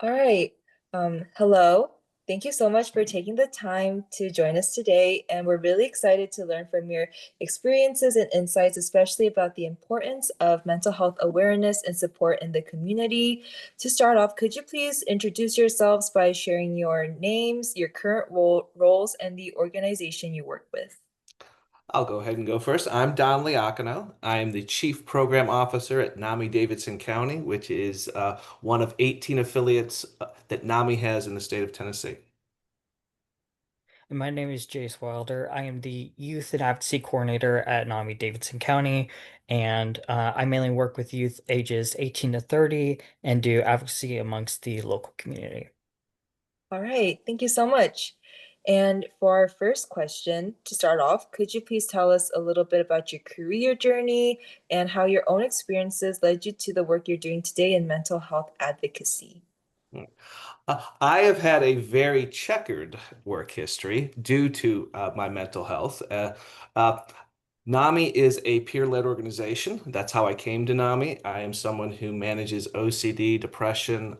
All right. Hello. Thank you so much for taking the time to join us today. And we're really excited to learn from your experiences and insights, especially about the importance of mental health awareness and support in the community. To start off, could you please introduce yourselves by sharing your names, your current roles, and the organization you work with? I'll go ahead and go first. I'm Don Liacano. I am the Chief Program Officer at NAMI Davidson County, which is one of 18 affiliates that NAMI has in the state of Tennessee. And my name is Jace Wilder. I am the Youth and Advocacy Coordinator at NAMI Davidson County, and I mainly work with youth ages 18 to 30 and do advocacy amongst the local community. All right. Thank you so much. And for our first question, to start off, could you please tell us a little bit about your career journey and how your own experiences led you to the work you're doing today in mental health advocacy? I have had a very checkered work history due to my mental health. Uh, NAMI is a peer-led organization. That's how I came to NAMI. I am someone who manages OCD, depression,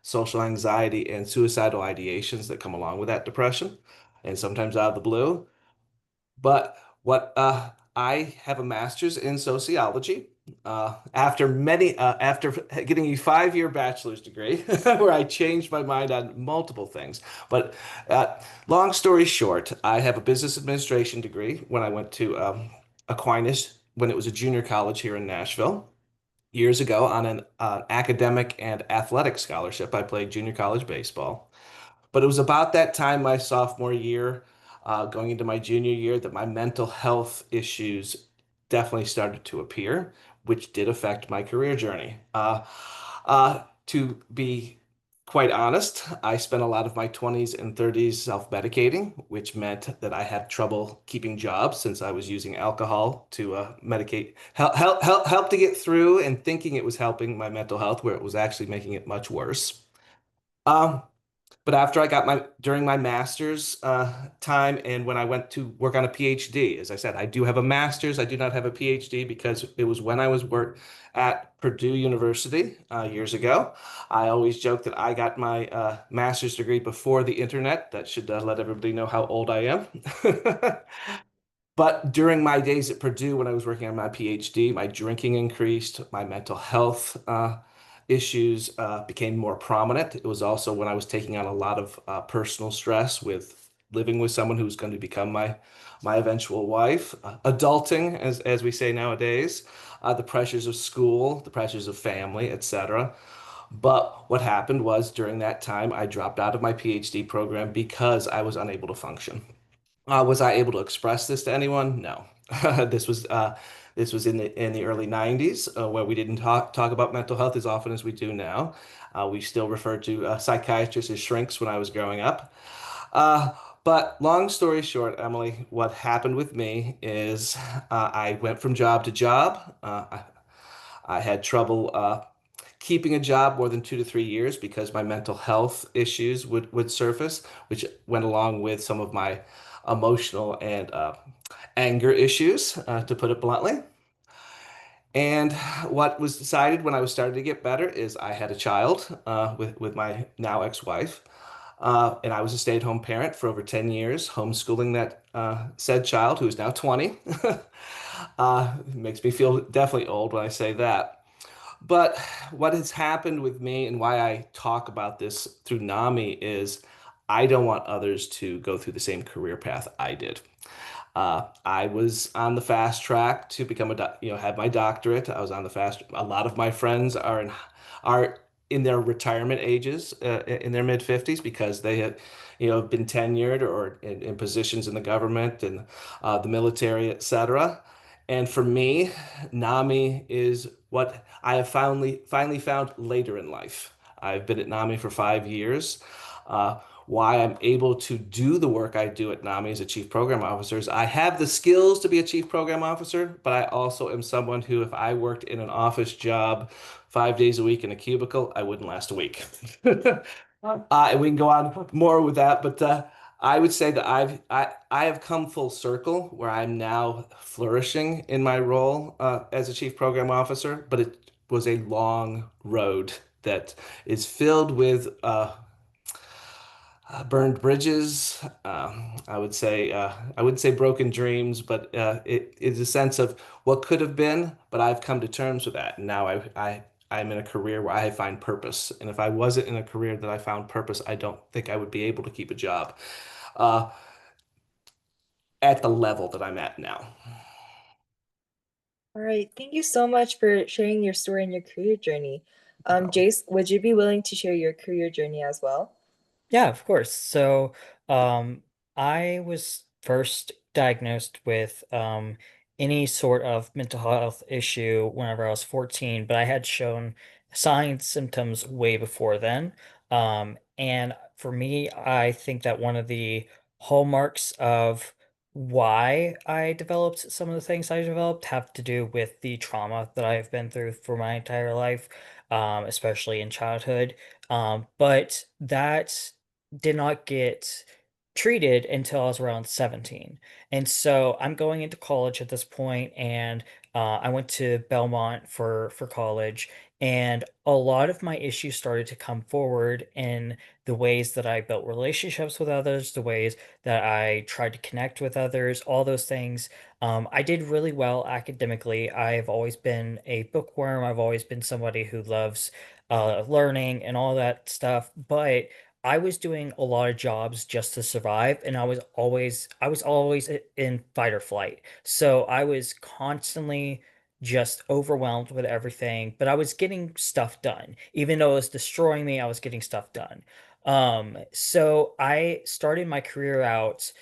social anxiety, and suicidal ideations that come along with that depression, and sometimes out of the blue. But what I have a master's in sociology. After getting a 5-year bachelor's degree, where I changed my mind on multiple things. But long story short, I have a business administration degree when I went to Aquinas when it was a junior college here in Nashville years ago on an academic and athletic scholarship. I played junior college baseball. But it was about that time, my sophomore year, going into my junior year, that my mental health issues definitely started to appear, which did affect my career journey. To be quite honest, I spent a lot of my 20s and 30s self-medicating, which meant that I had trouble keeping jobs since I was using alcohol to medicate, help to get through and thinking it was helping my mental health, where it was actually making it much worse. Um, but after I got during my master's time and when I went to work on a PhD, as I said, I do have a master's. I do not have a PhD because it was when I was work at Purdue University years ago. I always joke that I got my master's degree before the internet. That should let everybody know how old I am. But during my days at Purdue, when I was working on my PhD, my drinking increased, my mental health issues became more prominent. It was also when I was taking on a lot of personal stress with living with someone who's going to become my eventual wife, adulting, as we say nowadays, the pressures of school, the pressures of family, etc. But what happened was during that time, I dropped out of my PhD program because I was unable to function. Was I able to express this to anyone? No. This was this was in the early 90s where we didn't talk about mental health as often as we do now. We still referred to psychiatrists as shrinks when I was growing up. Uh, but long story short, Emily, what happened with me is I went from job to job. I had trouble keeping a job more than 2 to 3 years because my mental health issues would surface, which went along with some of my emotional and anger issues, to put it bluntly. And what was decided when I was starting to get better is I had a child with my now ex-wife. And I was a stay-at-home parent for over 10 years, homeschooling that said child who is now 20. It makes me feel definitely old when I say that. But what has happened with me and why I talk about this through NAMI is I don't want others to go through the same career path I did. I was on the fast track to become have my doctorate. I was on the fast. A lot of my friends are in their retirement ages, in their mid 50s because they have, been tenured or in positions in the government and the military, etc. And for me, NAMI is what I have finally found later in life. I've been at NAMI for 5 years. Why I'm able to do the work I do at NAMI as a chief program officer is I have the skills to be a chief program officer, but I also am someone who, if I worked in an office job 5 days a week in a cubicle, I wouldn't last a week. And we can go on more with that, but I would say that I have come full circle where I'm now flourishing in my role as a chief program officer, but it was a long road that is filled with burned bridges. I wouldn't say broken dreams, but it is a sense of what could have been. But I've come to terms with that, and now I'm in a career where I find purpose. And if I wasn't in a career that I found purpose, I don't think I would be able to keep a job uh, at the level that I'm at now. All right, thank you so much for sharing your story and your career journey. No problem. Jace, would you be willing to share your career journey as well? Yeah, of course. So, I was first diagnosed with any sort of mental health issue whenever I was 14, but I had shown signs, symptoms way before then. And for me, I think that one of the hallmarks of why I developed some of the things I developed have to do with the trauma that I've been through for my entire life, especially in childhood. But that did not get treated until I was around 17. And so I'm going into college at this point, and I went to Belmont for college, and a lot of my issues started to come forward in the ways that I built relationships with others, the ways that I tried to connect with others, all those things. I did really well academically. I've always been a bookworm. I've always been somebody who loves learning and all that stuff, but I was doing a lot of jobs just to survive, and I was always in fight or flight. So I was constantly just overwhelmed with everything, but I was getting stuff done. Even though it was destroying me, I was getting stuff done. So I started my career out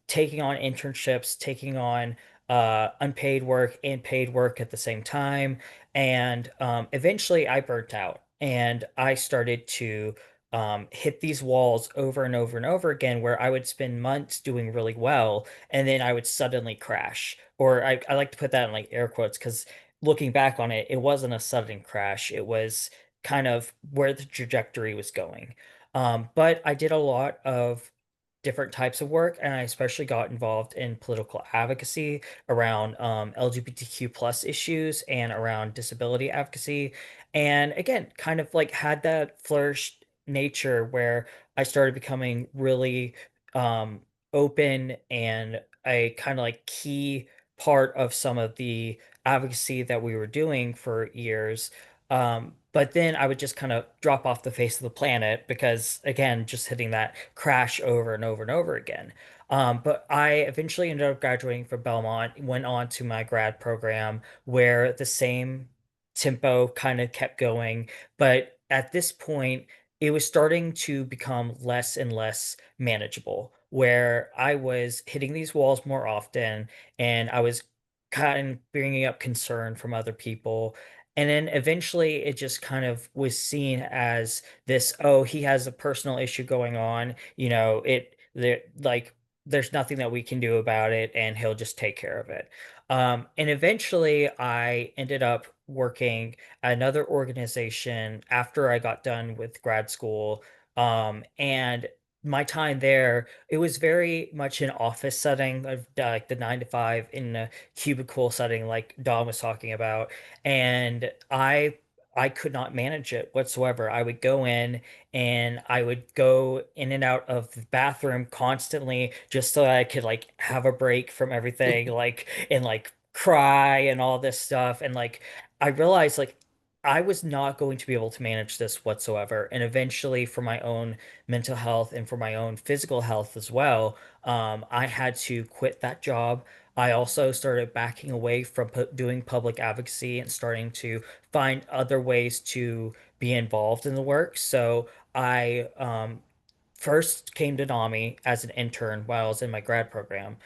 taking on internships, taking on unpaid work and paid work at the same time. And eventually I burnt out and I started to hit these walls over and over and over again, where I would spend months doing really well and then I would suddenly crash. Or I like to put that in like air quotes because looking back on it, it wasn't a sudden crash. It was kind of where the trajectory was going. But I did a lot of different types of work, and I especially got involved in political advocacy around LGBTQ plus issues and around disability advocacy. And again, kind of like had that flourished nature where I started becoming really um, open and a kind of like key part of some of the advocacy that we were doing for years. But then I would just kind of drop off the face of the planet because, again, just hitting that crash over and over and over again. But I eventually ended up graduating from Belmont, went on to my grad program where the same tempo kind of kept going. But at this point, it was starting to become less and less manageable, where I was hitting these walls more often and I was kind of bringing up concern from other people. And then eventually it just kind of was seen as this, oh, he has a personal issue going on, there like there's nothing that we can do about it and he'll just take care of it. And eventually I ended up working at another organization after I got done with grad school. And my time there, it was very much an office setting of like the 9 to 5 in a cubicle setting, like Don was talking about. And I could not manage it whatsoever. I would go in and I would go in and out of the bathroom constantly just so that I could like have a break from everything, like and like cry and all this stuff. And like I realized like I was not going to be able to manage this whatsoever. And eventually, for my own mental health and for my own physical health as well, I had to quit that job. I also started backing away from doing public advocacy and starting to find other ways to be involved in the work. So I first came to NAMI as an intern while I was in my grad program.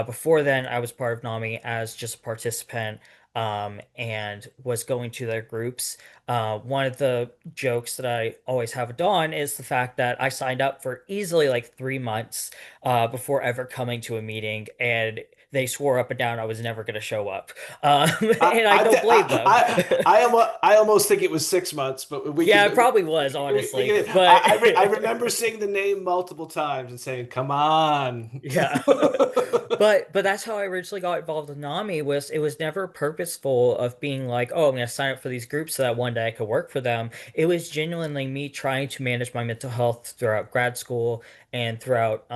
Before then, I was part of NAMI as just a participant and was going to their groups. One of the jokes that I always have with Dawn is the fact that I signed up for easily like 3 months before ever coming to a meeting, and they swore up and down I was never going to show up. I, And I I, don't th- blame them. I am I almost think it was 6 months, but we Yeah, it can. probably was, We honestly. can But I remember seeing the name multiple times and saying, "Come on." yeah. But that's how I originally got involved with NAMI. Was it was never purposeful of being like, oh, I'm gonna sign up for these groups so that one day I could work for them. It was genuinely me trying to manage my mental health throughout grad school and throughout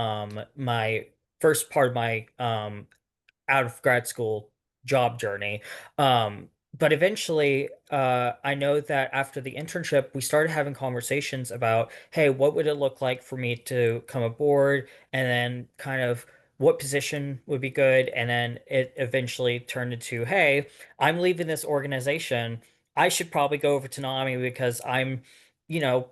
my first part of my out of grad school job journey. But eventually, I know that after the internship, we started having conversations about, hey, what would it look like for me to come aboard? And then kind of what position would be good? And then it eventually turned into, hey, I'm leaving this organization. I should probably go over to NAMI because I'm,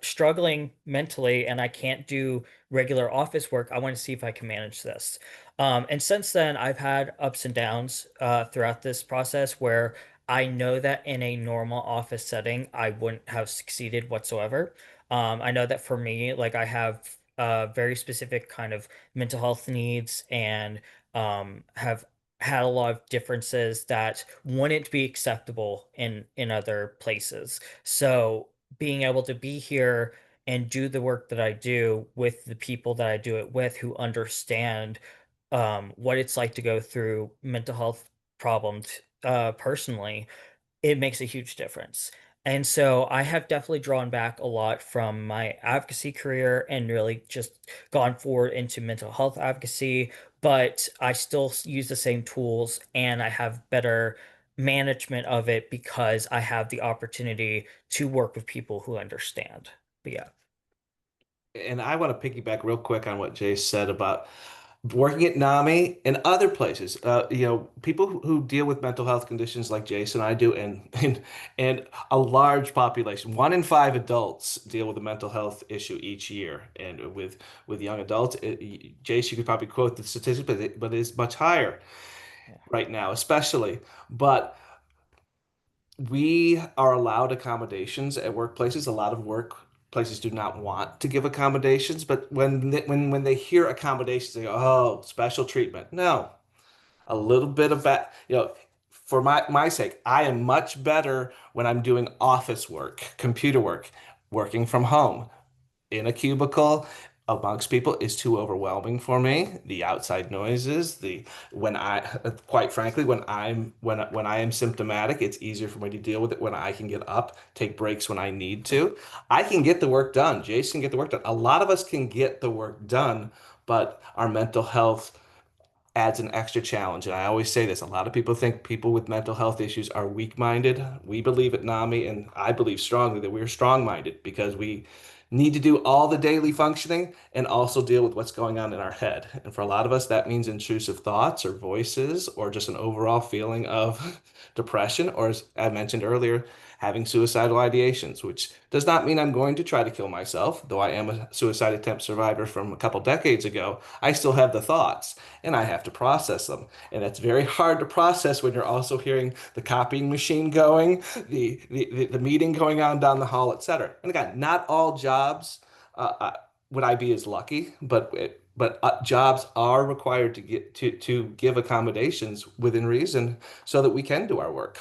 struggling mentally and I can't do regular office work. I want to see if I can manage this. And since then, I've had ups and downs throughout this process where I know that in a normal office setting, I wouldn't have succeeded whatsoever. I know that for me, like I have very specific kind of mental health needs and have had a lot of differences that wouldn't be acceptable in other places. So being able to be here and do the work that I do with the people that I do it with who understand what it's like to go through mental health problems personally, it makes a huge difference. And so I have definitely drawn back a lot from my advocacy career and really just gone forward into mental health advocacy, but I still use the same tools and I have better management of it because I have the opportunity to work with people who understand. But yeah. And I want to piggyback real quick on what Jay said about working at NAMI and other places. People who deal with mental health conditions like Jace and I do, and a large population, 1 in 5 adults deal with a mental health issue each year. And with young adults, Jace, you could probably quote the statistic, but it's much higher Yeah. right now, especially. But we are allowed accommodations at workplaces. A lot of workplaces do not want to give accommodations, but when they hear accommodations, they go, "Oh, special treatment." No, a little bit of that, for my sake, I am much better when I'm doing office work, computer work, working from home in a cubicle amongst people is too overwhelming for me. The outside noises, the when I quite frankly, when I am symptomatic, it's easier for me to deal with it when I can get up, take breaks when I need to. I can get the work done. Jason can get the work done. A lot of us can get the work done, but our mental health adds an extra challenge. And I always say this, a lot of people think people with mental health issues are weak-minded. We believe at NAMI, and I believe strongly that we're strong-minded because we need to do all the daily functioning and also deal with what's going on in our head. And for a lot of us, that means intrusive thoughts or voices or just an overall feeling of depression, or as I mentioned earlier, having suicidal ideations, which does not mean I'm going to try to kill myself, though I am a suicide attempt survivor from a couple decades ago. I still have the thoughts and I have to process them. And it's very hard to process when you're also hearing the copying machine going, the meeting going on down the hall, etc. And again, not all jobs would I be as lucky, but jobs are required to get to give accommodations within reason so that we can do our work.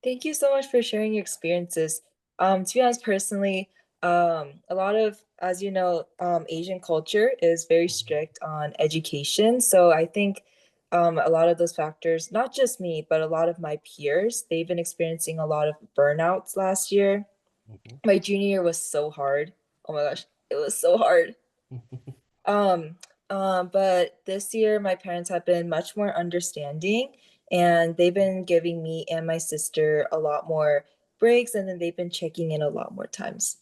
Thank you so much for sharing your experiences. To be honest, personally, a lot of, as you know, Asian culture is very strict on education. So I think a lot of those factors, not just me, but a lot of my peers, they've been experiencing a lot of burnouts last year. Mhm. My junior year was so hard. Oh my gosh, it was so hard. Um, but this year my parents have been much more understanding and they've been giving me and my sister a lot more breaks and then they've been checking in a lot more times.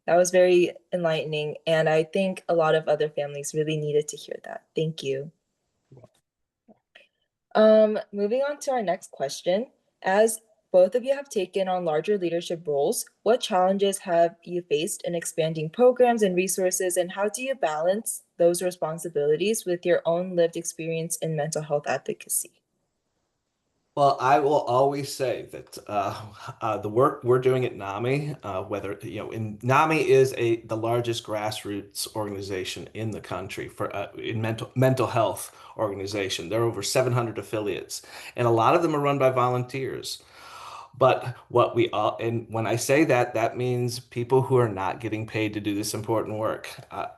That was very enlightening and I think a lot of other families really needed to hear that. Thank you. Moving on to our next question. As both of you have taken on larger leadership roles, what challenges have you faced in expanding programs and resources, and how do you balance those responsibilities with your own lived experience in mental health advocacy? Well, I will always say that the work we're doing at NAMI, whether in NAMI is the largest grassroots organization in the country for in mental health organization. There are over 700 affiliates, and a lot of them are run by volunteers. But what we all, and when I say that, that means people who are not getting paid to do this important work.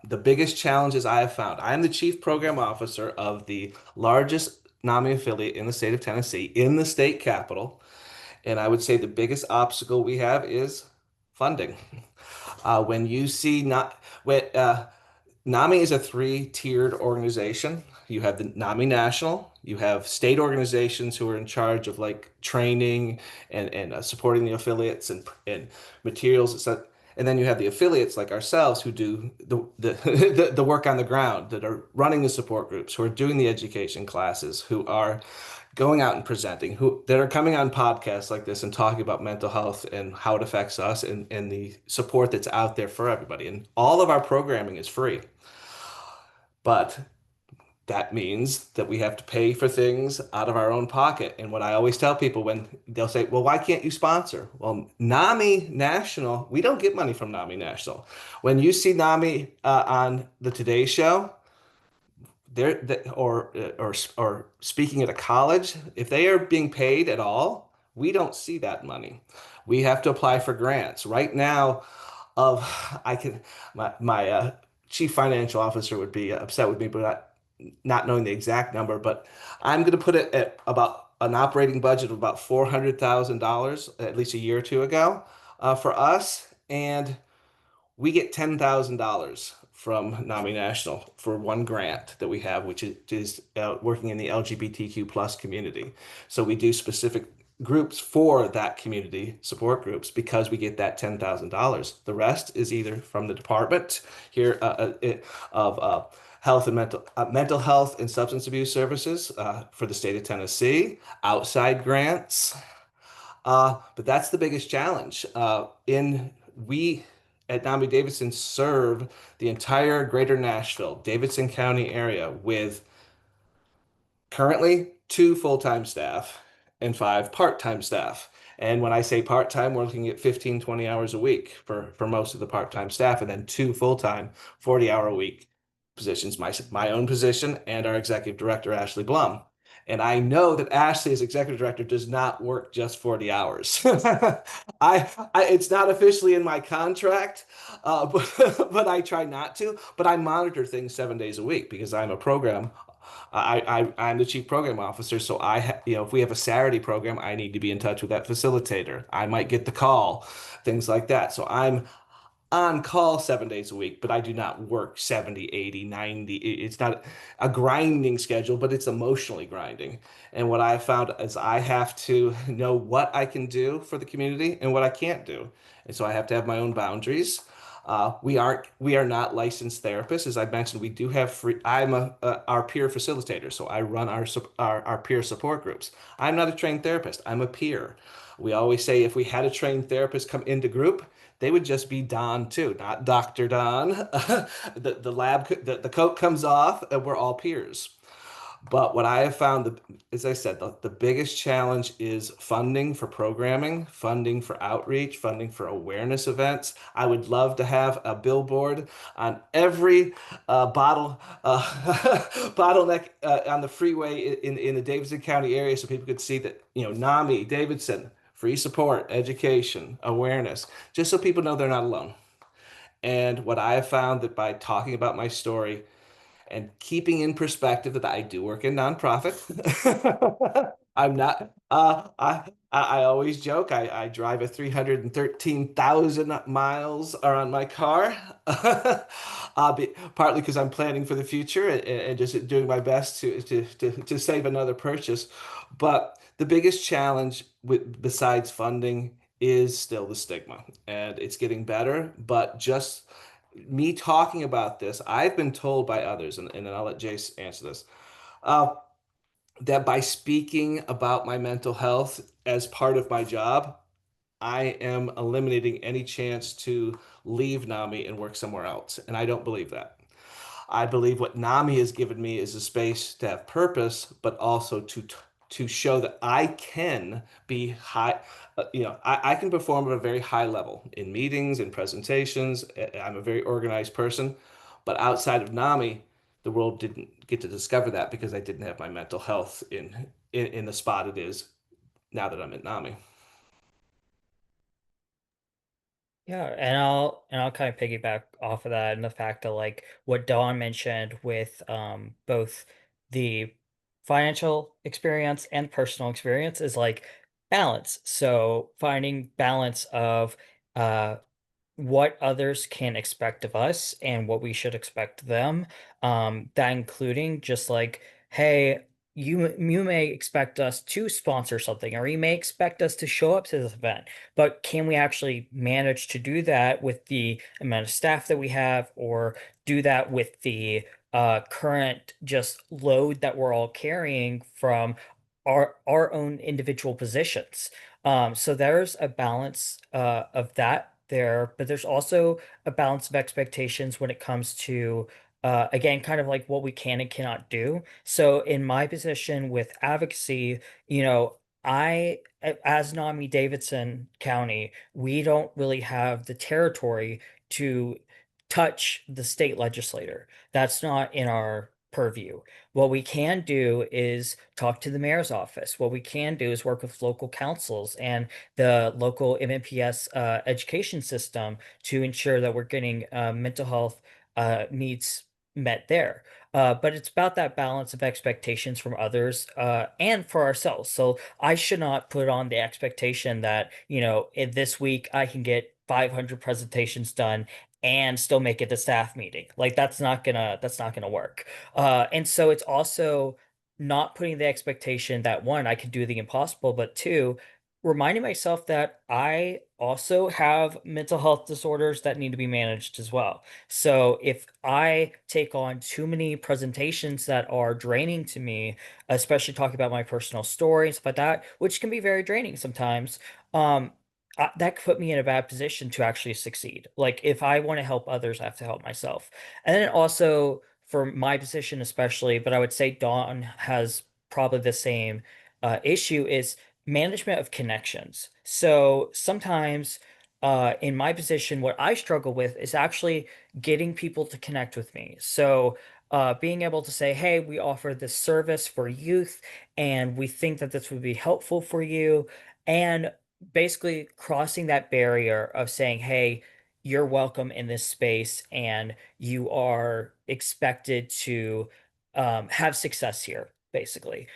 The biggest challenges I have found, I'm the chief program officer of the largest NAMI affiliate in the state of Tennessee, in the state capital. And I would say the biggest obstacle we have is funding. When you see not when NAMI is a three-tiered organization. You have the NAMI National, you have state organizations who are in charge of like training and supporting the affiliates and materials, etc. And then you have the affiliates like ourselves who do the work on the ground, that are running the support groups, who are doing the education classes, who are going out and presenting, who that are coming on podcasts like this and talking about mental health and how it affects us and the support that's out there for everybody. And all of our programming is free. But that means that we have to pay for things out of our own pocket. And what I always tell people when they'll say, well, why can't you sponsor? Well, NAMI National, we don't get money from NAMI National. When you see NAMI on the Today Show, or speaking at a college, if they are being paid at all, we don't see that money. We have to apply for grants. Right now, of I can my chief financial officer would be upset with me, but not knowing the exact number, but I'm going to put it at about an operating budget of about $400,000 at least a year or two ago for us, and we get $10,000 from NAMI National for one grant that we have, which is working in the LGBTQ plus community. So we do specific groups for that community support groups because we get that $10,000. The rest is either from the department here of health and mental health and substance abuse services for the state of Tennessee, outside grants. But that's the biggest challenge. In we at NAMI Davidson serve the entire greater Nashville, Davidson County area with currently two full-time staff and five part-time staff. And when I say part-time, we're looking at 15, 20 hours a week for most of the part-time staff, and then two full-time 40-hour a week positions, my own position and our executive director, Ashley Blum. And I know that Ashley, as executive director, does not work just 40 hours. It's not officially in my contract, but I try not to. But I monitor things 7 days a week because I'm a program I'm the chief program officer, so if we have a Saturday program, I need to be in touch with that facilitator. I might get the call, things like that. So I'm on call 7 days a week, but I do not work 70, 80, 90. It's not a grinding schedule, but it's emotionally grinding. And what I found is I have to know what I can do for the community and what I can't do. And so I have to have my own boundaries. We are not licensed therapists. As I mentioned, we do have free, our peer facilitator. So I run our peer support groups. I'm not a trained therapist. I'm a peer. We always say if we had a trained therapist come into group, they would just be Don too, not Dr. Don. The coat comes off and we're all peers. But what I have found, as I said, the biggest challenge is funding for programming, funding for outreach, funding for awareness events. I would love to have a billboard on every bottleneck on the freeway in the Davidson County area so people could see that, NAMI, Davidson, free support, education, awareness, just so people know they're not alone. And what I have found that by talking about my story, and keeping in perspective that I do work in nonprofit. I'm not, I always joke, I drive a 313,000 miles are on my car, partly because I'm planning for the future and just doing my best to save another purchase. But the biggest challenge besides funding is still the stigma, and it's getting better, but just me talking about this, I've been told by others, and then I'll let Jace answer this, uh, that by speaking about my mental health as part of my job, I am eliminating any chance to leave NAMI and work somewhere else. And I don't believe that. I believe what NAMI has given me is a space to have purpose, but also to show that I can be high. I can perform at a very high level in meetings and presentations. I'm a very organized person, but outside of NAMI, the world didn't get to discover that because I didn't have my mental health in the spot it is now that I'm at NAMI. Yeah, and I'll kind of piggyback off of that and the fact that like what Dawn mentioned with both the financial experience and personal experience is like balance. So finding balance of uh what others can expect of us and what we should expect them. That including just like, hey, you may expect us to sponsor something, or you may expect us to show up to this event, but can we actually manage to do that with the amount of staff that we have, or do that with the current just load that we're all carrying from our own individual positions? So there's a balance of that there, but there's also a balance of expectations when it comes to, again, kind of like what we can and cannot do. So in my position with advocacy, as NAMI Davidson County, we don't really have the territory to touch the state legislator. That's not in our purview. What we can do is talk to the mayor's office. What we can do is work with local councils and the local MMPS education system to ensure that we're getting mental health needs met there. But it's about that balance of expectations from others and for ourselves. So I should not put on the expectation that, in this week I can get 500 presentations done and still make it to staff meeting. Like that's not gonna work. And so it's also not putting the expectation that one, I can do the impossible, but two, reminding myself that I also have mental health disorders that need to be managed as well. So if I take on too many presentations that are draining to me, especially talking about my personal story and stuff like that, which can be very draining sometimes, um, that could put me in a bad position to actually succeed. Like if I want to help others, I have to help myself. And then also for my position, especially, but I would say Dawn has probably the same issue is management of connections. So sometimes in my position, what I struggle with is actually getting people to connect with me. So being able to say, hey, we offer this service for youth, and we think that this would be helpful for you. And basically crossing that barrier of saying, hey, you're welcome in this space and you are expected to have success here, basically.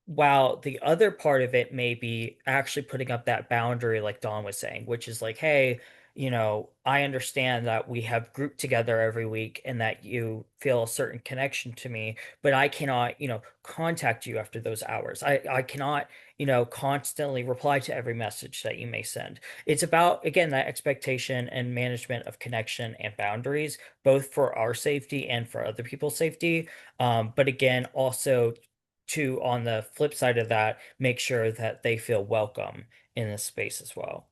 While the other part of it may be actually putting up that boundary, like Don was saying, which is like, hey, I understand that we have grouped together every week and that you feel a certain connection to me, but I cannot, contact you after those hours. I cannot, constantly reply to every message that you may send. It's about, again, that expectation and management of connection and boundaries, both for our safety and for other people's safety. But again, also to, on the flip side of that, make sure that they feel welcome in this space as well.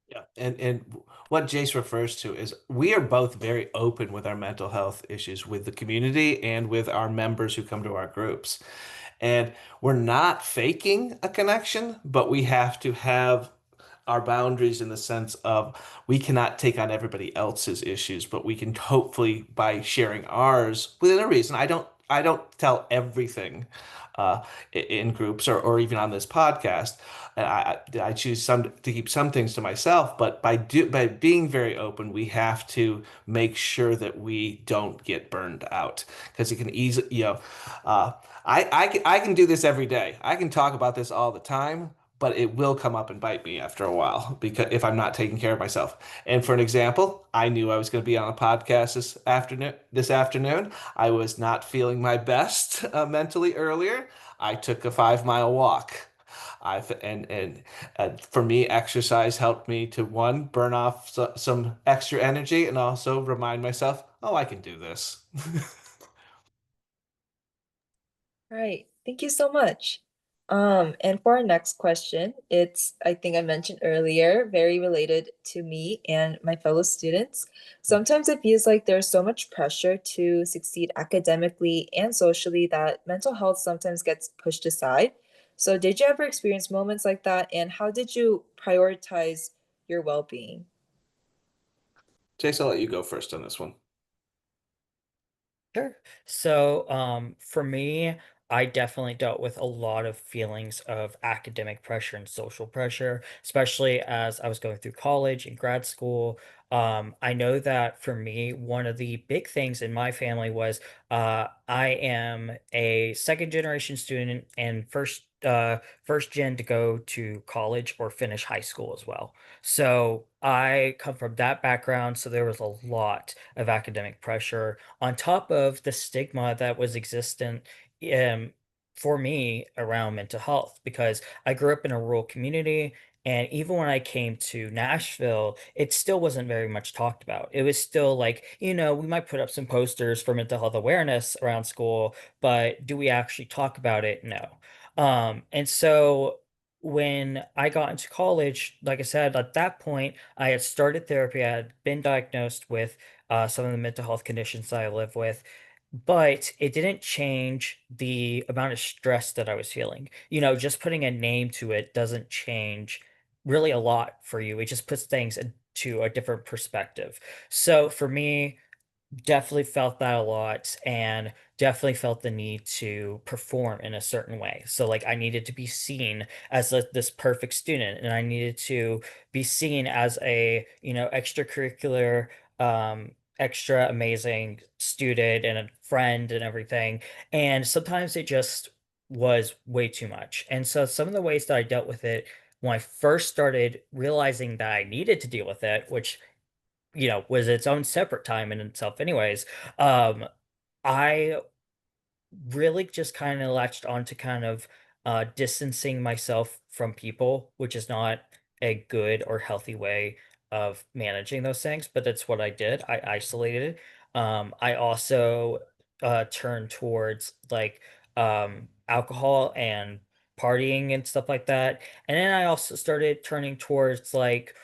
Yeah, and what Jace refers to is we are both very open with our mental health issues with the community and with our members who come to our groups. And we're not faking a connection, but we have to have our boundaries in the sense of we cannot take on everybody else's issues, but we can hopefully by sharing ours within a reason. I don't tell everything in groups or even on this podcast. And I choose some to keep some things to myself, but by being very open, we have to make sure that we don't get burned out because it can easily, uh, I can do this every day. I can talk about this all the time, but it will come up and bite me after a while because if I'm not taking care of myself. And for an example, I knew I was going to be on a podcast this afternoon. This afternoon, I was not feeling my best mentally earlier. I took a 5 mile walk. And for me, exercise helped me to one burn off some extra energy and also remind myself, oh, I can do this. All right, thank you so much. And for our next question, it's, I think I mentioned earlier, very related to me and my fellow students. Sometimes it feels like there's so much pressure to succeed academically and socially that mental health sometimes gets pushed aside. So did you ever experience moments like that, and how did you prioritize your well-being? Chase, I'll let you go first on this one. Sure. So, for me, I definitely dealt with a lot of feelings of academic pressure and social pressure, especially as I was going through college and grad school. I know that for me, one of the big things in my family was I am a second generation student and first gen to go to college or finish high school as well. So I come from that background, so there was a lot of academic pressure on top of the stigma that was existent um, for me around mental health because I grew up in a rural community. And even when I came to Nashville, it still wasn't very much talked about. It was still like, we might put up some posters for mental health awareness around school, but do we actually talk about it? No. And so when I got into college, like I said, at that point, I had started therapy. I had been diagnosed with some of the mental health conditions that I live with, but it didn't change the amount of stress that I was feeling. Just putting a name to it doesn't change really a lot for you. It just puts things into a different perspective. So for me, definitely felt that a lot and definitely felt the need to perform in a certain way. So like I needed to be seen as this perfect student and I needed to be seen as a, extracurricular extra amazing student and a friend and everything. And sometimes it just was way too much. And so some of the ways that I dealt with it when I first started realizing that I needed to deal with it, which was its own separate time in itself anyways. I really just kind of latched on to kind of distancing myself from people, which is not a good or healthy way of managing those things, but that's what I did. I isolated. I also turned towards like alcohol and partying and stuff like that. And then I also started turning towards like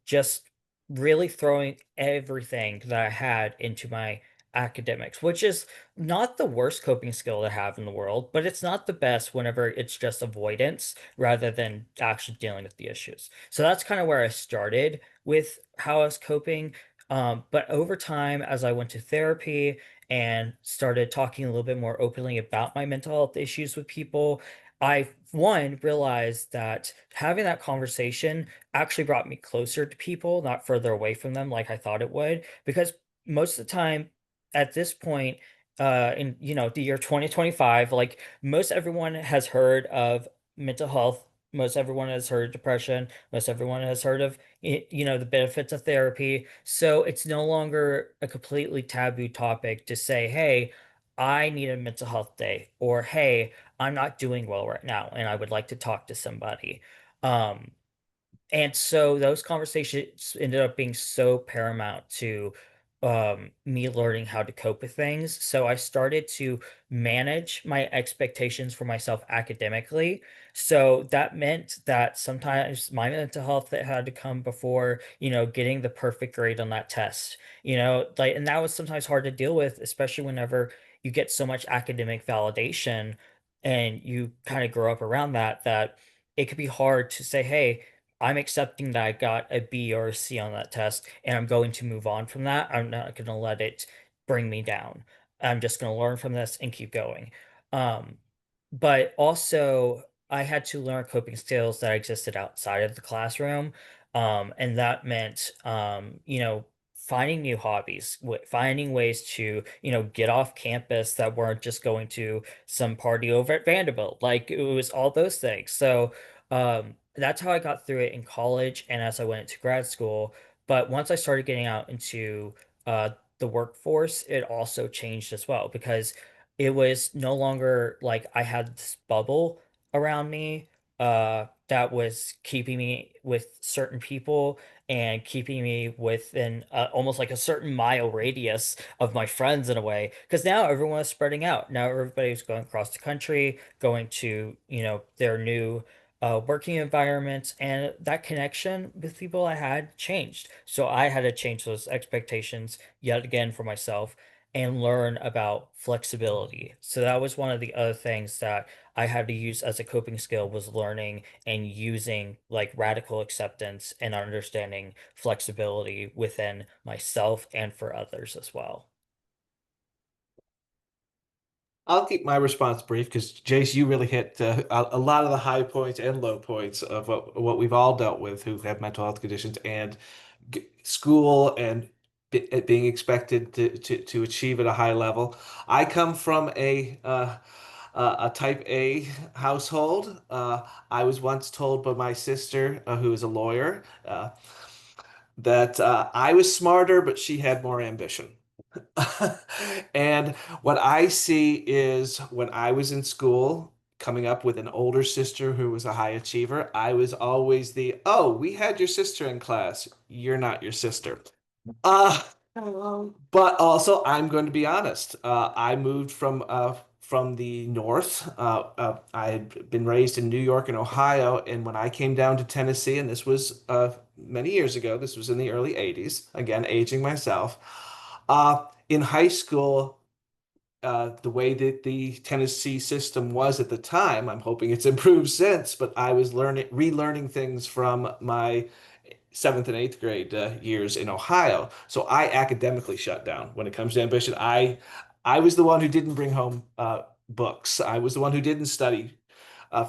just really throwing everything that I had into my academics, which is not the worst coping skill to have in the world, but it's not the best whenever it's just avoidance rather than actually dealing with the issues. So that's kind of where I started with how I was coping. But over time, as I went to therapy and started talking a little bit more openly about my mental health issues with people, I, one, realized that having that conversation actually brought me closer to people, not further away from them like I thought it would. Because most of the time, at this point, in the year 2025, like most everyone has heard of mental health, most everyone has heard of depression, most everyone has heard of the benefits of therapy. So it's no longer a completely taboo topic to say, hey, I need a mental health day, or hey, I'm not doing well right now and I would like to talk to somebody. um and so those conversations ended up being so paramount to me learning how to cope with things. So I started to manage my expectations for myself academically. So that meant that sometimes my mental health that had to come before, getting the perfect grade on that test. Like, and that was sometimes hard to deal with, especially whenever you get so much academic validation and you kind of grow up around that it could be hard to say, hey, I'm accepting that I got a B or a C on that test, and I'm going to move on from that. I'm not going to let it bring me down. I'm just going to learn from this and keep going. Um, but also, I had to learn coping skills that existed outside of the classroom. And that meant, finding new hobbies, finding ways to, get off campus that weren't just going to some party over at Vanderbilt. Like it was all those things. So, that's how I got through it in college and as I went into grad school. But once I started getting out into the workforce, it also changed as well because it was no longer like I had this bubble around me that was keeping me with certain people and keeping me within almost like a certain mile radius of my friends in a way, because now everyone is spreading out. Now everybody's going across the country, going to their new working environments, and that connection with people I had changed. So I had to change those expectations yet again for myself and learn about flexibility. So that was one of the other things that I had to use as a coping skill, was learning and using like radical acceptance and understanding flexibility within myself and for others as well. I'll keep my response brief because Jace, you really hit a lot of the high points and low points of what we've all dealt with who have mental health conditions and school and being expected to achieve at a high level. I come from a type A household. I was once told by my sister, who is a lawyer, that I was smarter, but she had more ambition. And what I see is when I was in school, coming up with an older sister who was a high achiever, I was always the, oh, we had your sister in class. You're not your sister. Uh, but also, I'm going to be honest. I moved from the north. I had been raised in New York and Ohio, and when I came down to Tennessee, and this was many years ago, this was in the early '80s. Again, aging myself. In high school, the way that the Tennessee system was at the time, I'm hoping it's improved since, but I was relearning things from my seventh and eighth grade years in Ohio. So I academically shut down when it comes to ambition. I was the one who didn't bring home books. I was the one who didn't study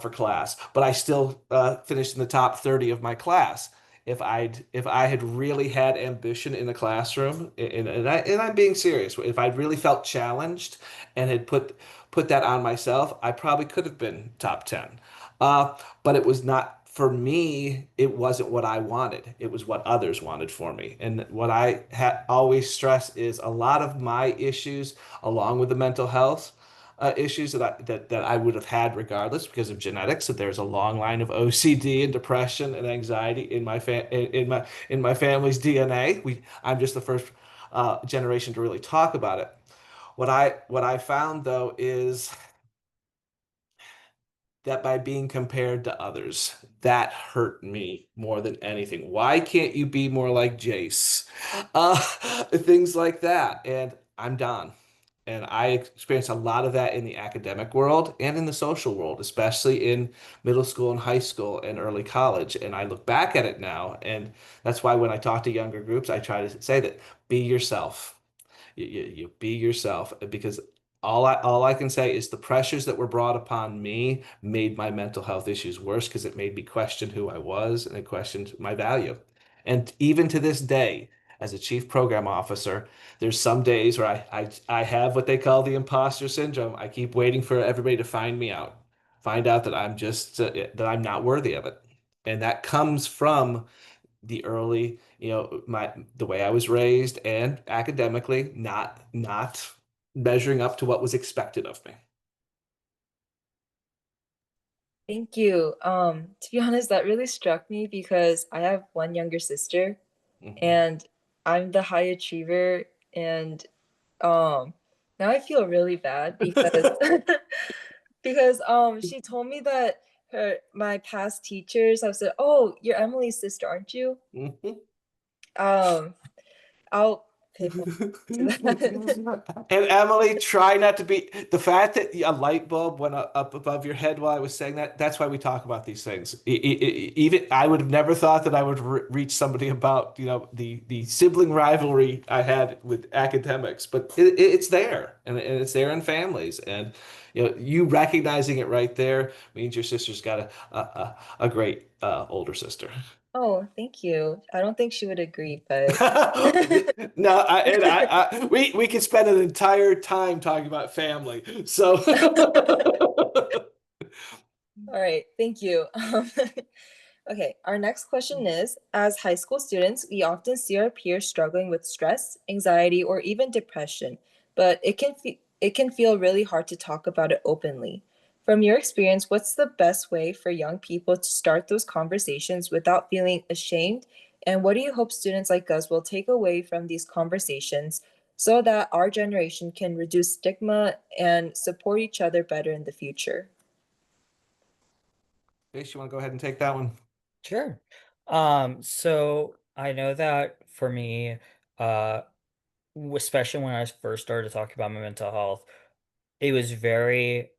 for class, but I still finished in the top 30 of my class. If I had really had ambition in the classroom, and I'm being serious, if I really felt challenged and had put that on myself, I probably could have been top 10. But it was not for me, it wasn't what I wanted. It was what others wanted for me. And what I always stress is a lot of my issues, along with the mental health issues that I would have had regardless because of genetics. That there's a long line of OCD and depression and anxiety in my family's DNA. I'm just the first generation to really talk about it. What I found though is that by being compared to others, that hurt me more than anything. Why can't you be more like Jace? Things like that. And I'm done. And I experienced a lot of that in the academic world and in the social world, especially in middle school and high school and early college. And I look back at it now, and that's why when I talk to younger groups, I try to say that be yourself. You be yourself because all I can say is the pressures that were brought upon me made my mental health issues worse because it made me question who I was and it questioned my value. And even to this day, as a chief program officer, there's some days where I have what they call the imposter syndrome. I keep waiting for everybody to find me out, find out that that I'm not worthy of it. And that comes from the early, the way I was raised and academically not measuring up to what was expected of me. Thank you. To be honest, that really struck me because I have one younger sister Mhm. and I'm the high achiever and um now I feel really bad because because she told me that my past teachers have said, "Oh, you're Emily's sister, aren't you?" Mhm. Um I'll pay more to that. And Emily, try not to be the fact that a light bulb went up above your head while I was saying that. That's why we talk about these things. Even I would have never thought that I would reach somebody about, the sibling rivalry I had with academics, but it's there, and it's there in families, and you recognizing it right there means your sister's got a great older sister. Oh, thank you. I don't think she would agree, but No, we could spend an entire time talking about family. So, all right, thank you. Okay, our next question is, as high school students, we often see our peers struggling with stress, anxiety, or even depression, but it can feel really hard to talk about it openly. From your experience, what's the best way for young people to start those conversations without feeling ashamed? And what do you hope students like us will take away from these conversations so that our generation can reduce stigma and support each other better in the future? Jace, you want to go ahead and take that one? Sure. So I know that for me, uh, especially when I first started talking about my mental health, it was very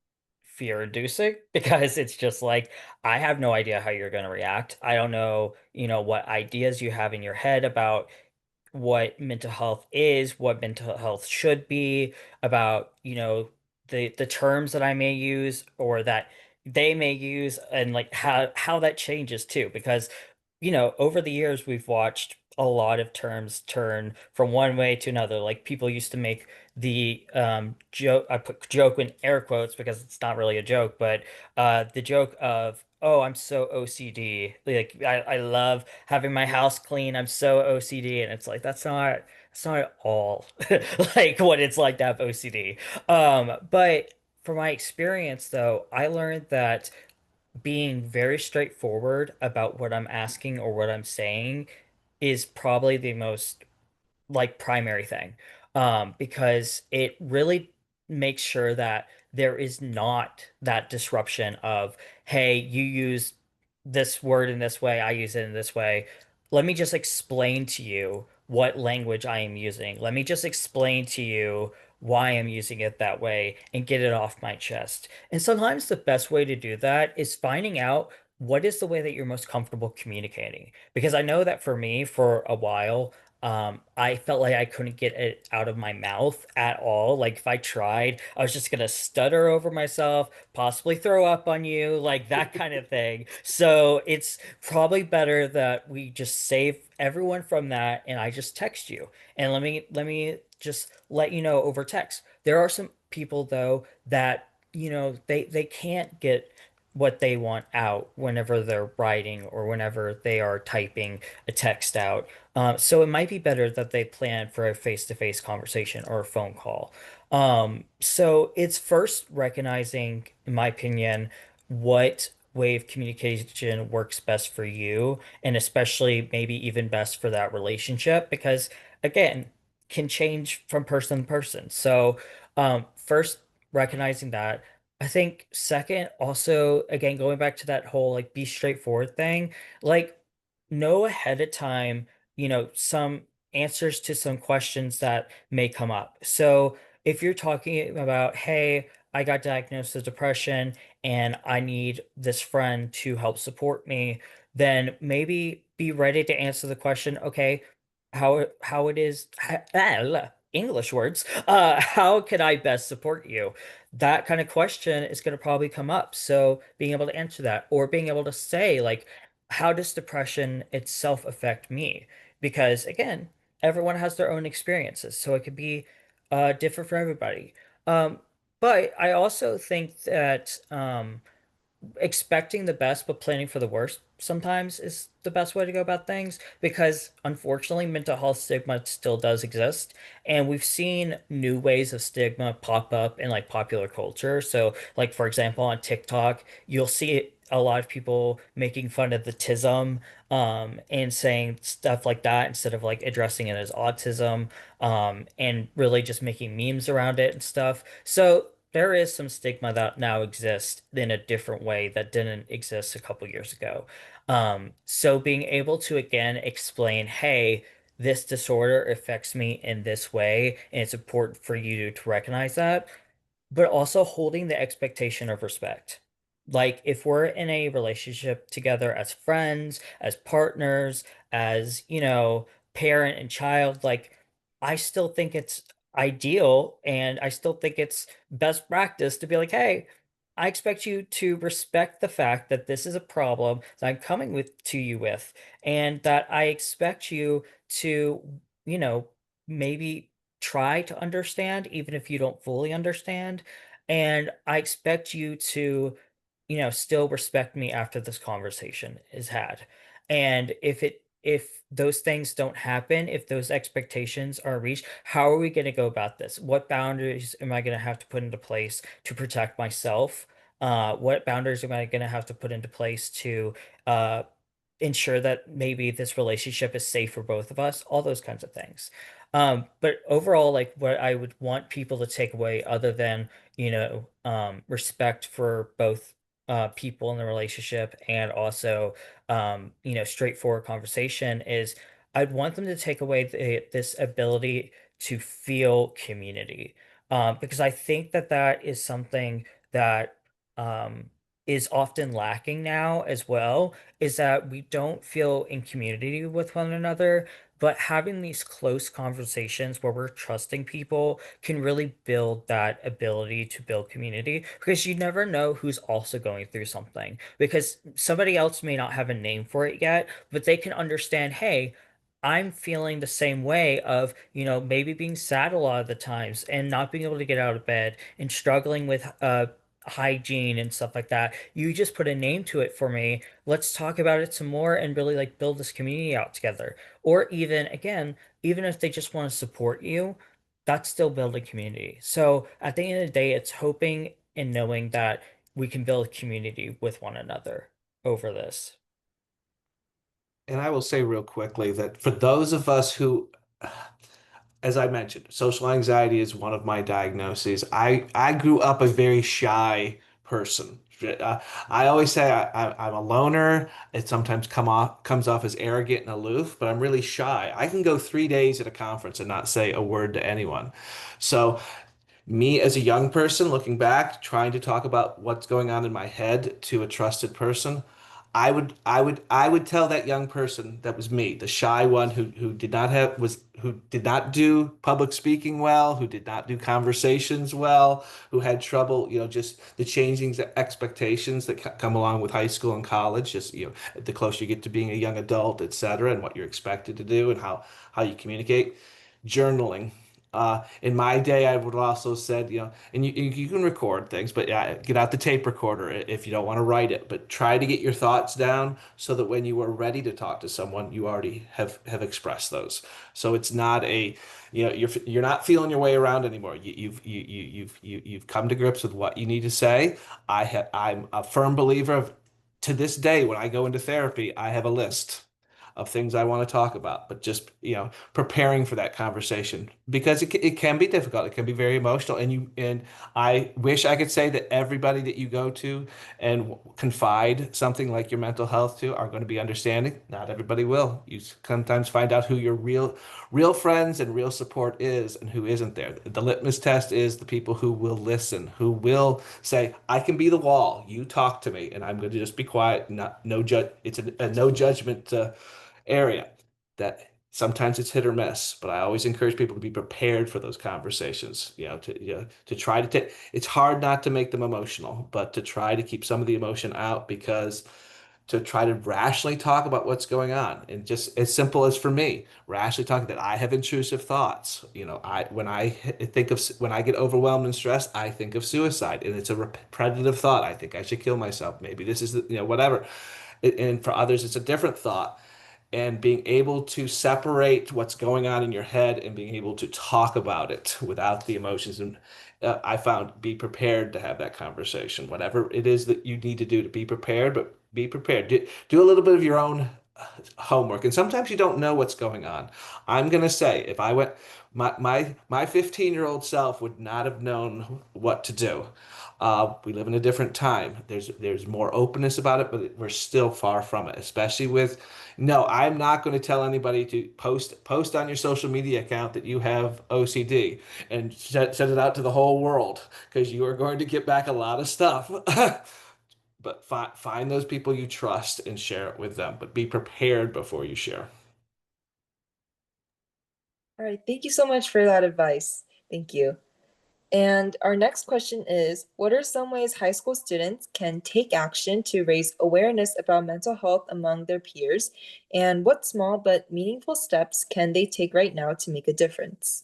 fear-inducing because it's just like I have no idea how you're going to react. I don't know, what ideas you have in your head about what mental health is, what mental health should be, about, the terms that I may use or that they may use, and like how that changes too, because over the years we've watched a lot of terms turn from one way to another. Like people used to make the joke, I put joke in air quotes because it's not really a joke, but the joke of, oh, I'm so OCD. Like I love having my house clean. I'm so OCD. And it's like that's not at all like what it's like to have OCD. But from my experience though, I learned that being very straightforward about what I'm asking or what I'm saying is probably the most like primary thing, because it really makes sure that there is not that disruption of, hey, you use this word in this way, I use it in this way. Let me just explain to you what language I am using. Let me just explain to you why I'm using it that way and get it off my chest. And sometimes the best way to do that is finding out what is the way that you're most comfortable communicating. Because I know that for me, for a while, I felt like I couldn't get it out of my mouth at all. Like if I tried, I was just gonna stutter over myself, possibly throw up on you, like that kind of thing. So it's probably better that we just save everyone from that and I just text you. And let me just let you know over text. There are some people though that, they can't get what they want out whenever they're writing or whenever they are typing a text out. So it might be better that they plan for a face-to-face conversation or a phone call. So it's first recognizing, in my opinion, what way of communication works best for you, and especially maybe even best for that relationship, because again, can change from person to person. So, first recognizing that. I think second, also, again, going back to that whole like be straightforward thing, like know ahead of time, some answers to some questions that may come up. So if you're talking about, hey, I got diagnosed with depression and I need this friend to help support me, then maybe be ready to answer the question, okay, how it is, English words, how can I best support you? That kind of question is going to probably come up. So being able to answer that, or being able to say, like, how does depression itself affect me? Because again, everyone has their own experiences, so it could be different for everybody. Um, but I also think that expecting the best but planning for the worst sometimes is the best way to go about things, because unfortunately mental health stigma still does exist, and we've seen new ways of stigma pop up in like popular culture. So like for example on TikTok you'll see a lot of people making fun of the tism, and saying stuff like that instead of like addressing it as autism, and really just making memes around it and stuff. So there is some stigma that now exists in a different way that didn't exist a couple years ago. So being able to again explain, hey, this disorder affects me in this way, and it's important for you to recognize that, but also holding the expectation of respect. Like if we're in a relationship together as friends, as partners, as, parent and child, like I still think it's ideal and I still think it's best practice to be like, hey, I expect you to respect the fact that this is a problem that I'm coming with to you with, and that I expect you to, you know, maybe try to understand, even if you don't fully understand. And I expect you to, still respect me after this conversation is had. And if those things don't happen, if those expectations are reached, how are we going to go about this? What boundaries am I going to have to put into place to protect myself? What boundaries am I going to have to put into place to uh, ensure that maybe this relationship is safe for both of us, all those kinds of things. But overall, like what I would want people to take away, other than, respect for both people in the relationship, and also, straightforward conversation, is I'd want them to take away this ability to feel community. Because I think that that is something that is often lacking now as well, is that we don't feel in community with one another. But having these close conversations where we're trusting people can really build that ability to build community because you never know who's also going through something. Because somebody else may not have a name for it yet, but they can understand, hey, I'm feeling the same way of, maybe being sad a lot of the times and not being able to get out of bed and struggling with hygiene and stuff like that. You just put a name to it for me. Let's talk about it some more and really like build this community out together. Or even, again, even if they just want to support you, that's still building community. So at the end of the day, it's hoping and knowing that we can build community with one another over this. And I will say real quickly that for those of us who, as I mentioned, social anxiety is one of my diagnoses. I grew up a very shy person. I always say I'm a loner. It sometimes comes off as arrogant and aloof, but I'm really shy. I can go 3 days at a conference and not say a word to anyone. So me as a young person looking back, trying to talk about what's going on in my head to a trusted person, I would tell that young person that was me, the shy one who did not have was who did not do public speaking well, who did not do conversations well, who had trouble, just the changing expectations that come along with high school and college, just, the closer you get to being a young adult, etc., and what you're expected to do and how you communicate. Journaling. In my day, I would also said, and you can record things, but yeah, get out the tape recorder if you don't want to write it, but try to get your thoughts down so that when you are ready to talk to someone, you already have expressed those. So it's not you're not feeling your way around anymore. You've come to grips with what you need to say. I'm a firm believer of to this day when I go into therapy, I have a list of things I want to talk about, but just, preparing for that conversation because it can be difficult. It can be very emotional. And I wish I could say that everybody that you go to and confide something like your mental health to are going to be understanding. Not everybody will. You sometimes find out who your real friends and real support is and who isn't there. The litmus test is the people who will listen, who will say, I can be the wall. You talk to me, and I'm going to just be quiet. Not no judge. It's a no judgment area that sometimes it's hit or miss, but I always encourage people to be prepared for those conversations, to try to take, it's hard not to make them emotional, but to try to keep some of the emotion out because to try to rationally talk about what's going on and just as simple as for me, rationally talking that I have intrusive thoughts. When I get overwhelmed and stressed, I think of suicide and it's a repetitive thought. I think I should kill myself. Maybe this is whatever. And for others, it's a different thought and being able to separate what's going on in your head and being able to talk about it without the emotions. And I found be prepared to have that conversation, whatever it is that you need to do to be prepared, but be prepared. Do a little bit of your own homework. And sometimes you don't know what's going on. I'm gonna say if I went my 15-year-old self would not have known what to do. We live in a different time. There's more openness about it, but we're still far from it, especially with no, I'm not going to tell anybody to post on your social media account that you have OCD and send it out to the whole world because you are going to get back a lot of stuff. But find those people you trust and share it with them, but be prepared before you share. All right, thank you so much for that advice. Thank you. And our next question is, what are some ways high school students can take action to raise awareness about mental health among their peers? And what small but meaningful steps can they take right now to make a difference?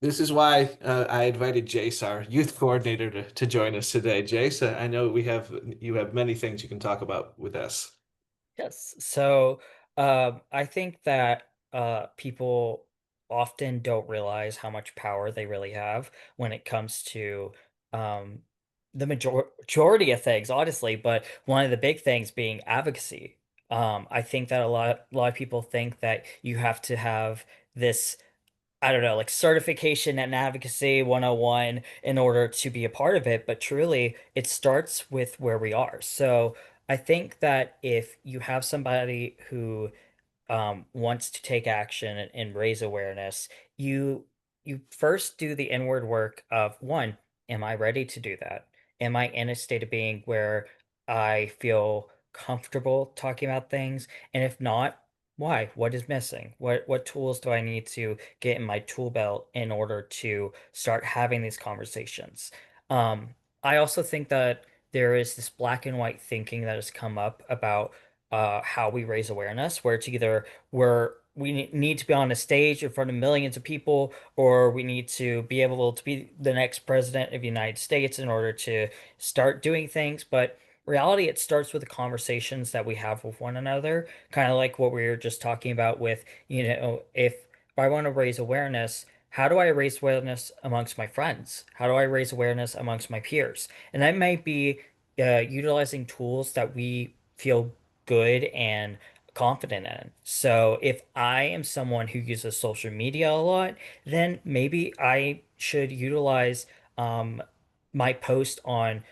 This is why I invited Jace, our youth coordinator, to join us today. Jace, I know you have many things you can talk about with us. Yes. So I think that people often don't realize how much power they really have when it comes to um, the majority of things, honestly. But one of the big things being advocacy. I think that a lot of people think that you have to have this, I don't know, like certification and advocacy 101 in order to be a part of it, but truly it starts with where we are. So I think that if you have somebody who wants to take action and raise awareness, you you first do the inward work of one, am I ready to do that? Am I in a state of being where I feel comfortable talking about things? And if not, Why? What is missing? What tools do I need to get in my tool belt in order to start having these conversations? Um, I also think that there is this black and white thinking that has come up about how we raise awareness, where it's either we need to be on a stage in front of millions of people, or we need to be able to be the next president of the United States in order to start doing things. But reality, it starts with the conversations that we have with one another, kind of like what we were just talking about with, if I want to raise awareness, how do I raise awareness amongst my friends? How do I raise awareness amongst my peers? And that might be utilizing tools that we feel good and confident in. So if I am someone who uses social media a lot, then maybe I should utilize um, my post on